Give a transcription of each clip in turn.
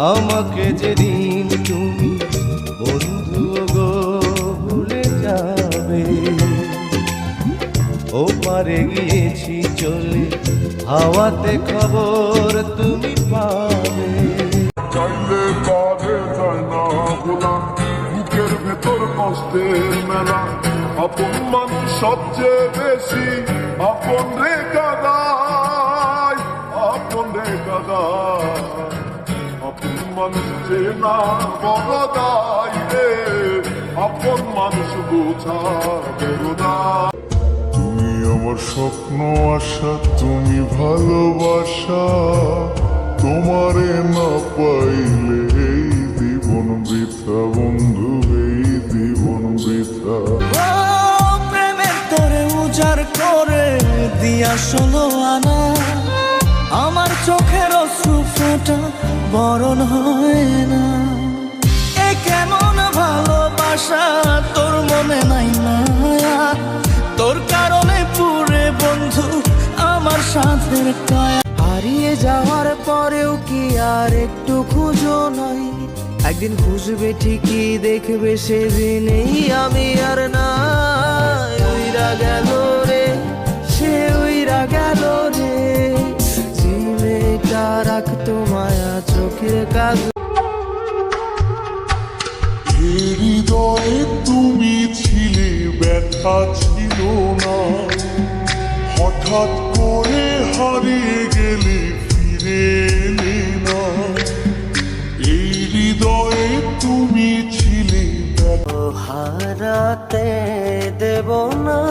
আমাকে যেদিন তুমি বন্ধু গো ভুলে যাবে, ও পারে গিয়েছি চলে হাওয়াতে খবর তুমি পাবে। চাইলে পারে যায় না বলা, বুকের ভেতর কষ্টের মেলা, আপন মানুষ সবচেয়ে বেশি আপন রে কাদায়, আপন রে কাদায়, আপন মানুষ চেনা বড় দায় রে, আপন মানুষ বোঝা বড় দায়। তুমি আমার স্বপ্ন আশা, তুমি ভালোবাসা, তোমারে না পাইলে এই জীবন বৃথা বন্ধু, এই জীবন বৃথা। প্রেমের তোরে উজাড় করে দিয়া 16 আনা, আমার চোখের অশ্রু ফোঁটা বরণ হয় না। এ কেমন ভালোবাসা তোর মনে নাই মায়া, তোর কারণে পুরে বন্ধু আমার সাথের কায়া। হারিয়ে যাওয়ার পরেও কি আর একটু খুঁজো নাই, একদিন খুঁজবে ঠিকই দেখবে সেদিনেই আমি আর নাই। উইরা গেল রে সে, উইরা গেল রে, যে মেয়েটা রাখতো মায়া চোখের কাজ। হৃদয়ে তুমি ছিলে ব্যথা ছিল না, হঠাৎ করে হারিয়ে গেলে ফিরে এলে না। এই হৃদয়ে তুমি ছিলে ও হারাতে দেব না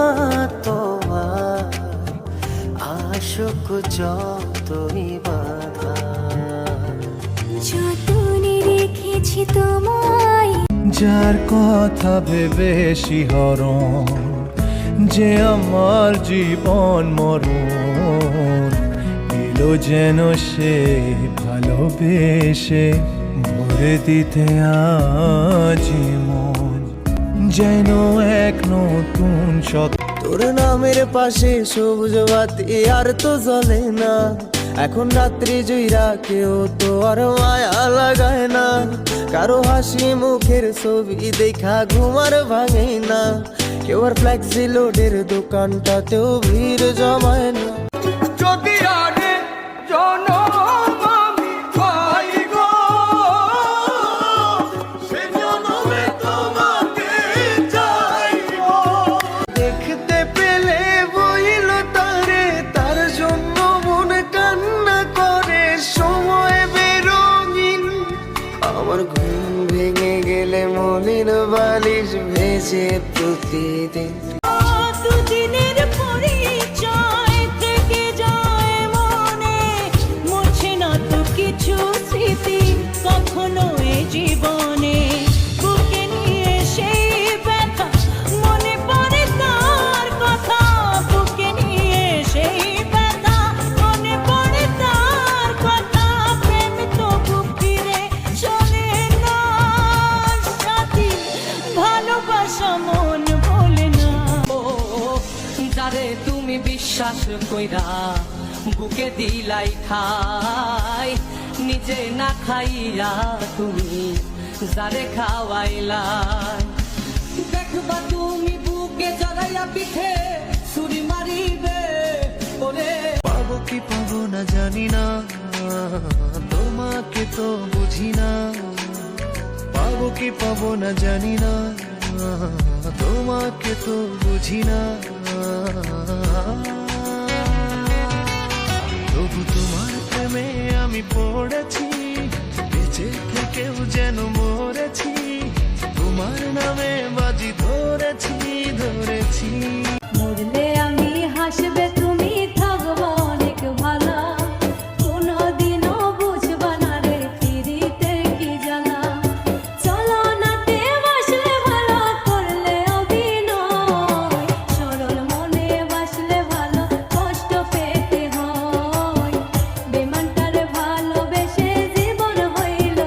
তোমার, আশুক যতই বাধা। যতনে রেখেছি তোমায়, যার কথা ভেবে শিহরণ, যে আমার জীবন মরণ, এলো যেন সে ভালোবেসে ভরে দিতে আজি মন, যেন এক নতুন তোর নামের পাশে সবুজ বাতি আর তো জ্বলে না, এখন রাত্রি জুইরা কেউ তো আর মায়া লাগায় না। কারো হাসি মুখের ছবি দেখা ঘুমার ভাঙে না, কেউ আর ফ্লেক্সি লোডের দোকানটাতেও ভিড় জমায় না। যদি আগে জনম আমি পাই গো, সে জনমে তোমাকে চাইব। দেখতে পেলে বইল তারে, তার জন্য মন কান্না করে, সময় বেরঙিন। আমার ঘুম ভেঙে গেলে মলিন বালিশ ভেসে প্রতিদিন। দুদিনের পরিচয় থেকে যায় মনে, মুছে না তো কিছু স্মৃতি কখনো এ জীবনে। বুকে নিয়ে সেই ব্যথা, মনে পড়ে তার কথা, বুকে নিয়ে সেই ব্যথা, মনে পড়ে তার কথা। প্রেম তো বুক ফিরে চলে না সাথী, ভালোবাসা মন বলে না। যারে তুমি বিশ্বাস কইরা বুকে দিলাই ঠাই, নিজে না খাইয়া তুমি যারে খাওয়াইলাই। দেখবা তুমি বুকে জড়াইয়া পিঠে ছুরি মারিবে ওরে। পাবো কি পাবো না জানি না, তোমাকে তো বুঝি না। পাবো কি পাবো না জানি না, তোমাকে তো বুঝি না। তবু তোমার প্রেমে আমি পড়েছি, বেঁচে থেকেও যেন মরেছি। তোমার নামে বাজি ধরেছি, ধরেছি। মরলে আমি হাসবে তুমি থাকবো অনেক ভালো, কোনোদিনও বুঝবা না রে ফিরিতে কি জ্বালা। চলো নাতে বাসলে ভালো, করলে অভিনয়, সরল মনে বাসলে ভালো, কষ্ট পেতে হয়। বেমানটার ভালোবেসে জীবন হইল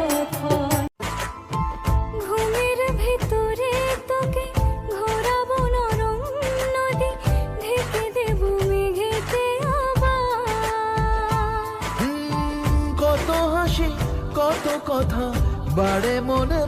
কত কথা বাড়ে মনে